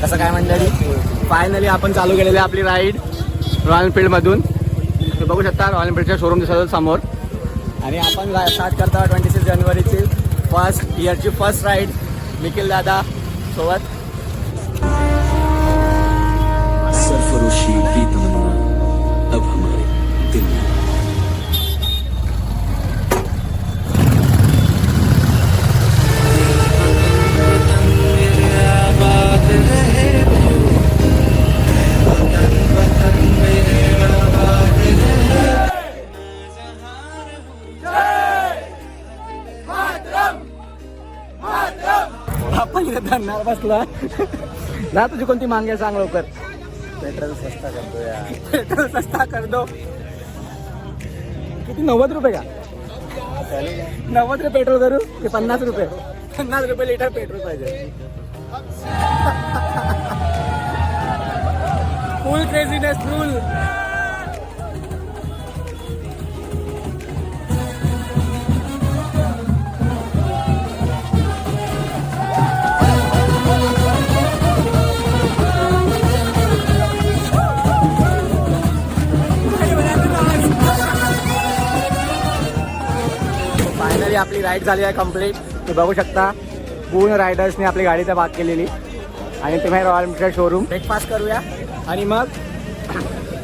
कसं काय मंडळी, फायनली आपण चालू केलेली आपली राईड रॉयल एनफिल्डमधून. तुम्ही बघू शकता रॉयल एनफिल्डच्या शोरूम दिसत समोर. आणि आपण स्टार्ट करतो 26 जानेवारीची फर्स्ट इयरची फर्स्ट राईड निखिल दादा सोबत. सरफरोशी की तमन्ना अब हमारे दिल में. आपण इथे धरणार बसला ना. तुझी कोणती मांगे सांग लवकर. पेट्रोल सस्ता करतो यार. पेट्रोल सस्ता कर दो. किती 90 रुपये का? 90 रुपये पेट्रोल करू की 50 रुपये? 50 रुपये लिटर पेट्रोल पाहिजे. फुल क्रेझीनेस फुल. फायनली आपली राईड झाली आहे कम्प्लीट. तुम्ही बघू शकता पूर्ण रायडर्सने आपली गाडी तर भाग केलेली. आणि तुम्ही रॉयल एनफिल्ड शोरूम ब्रेकफास्ट करूया आणि मग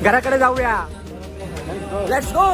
घराकडे जाऊया. Let's go.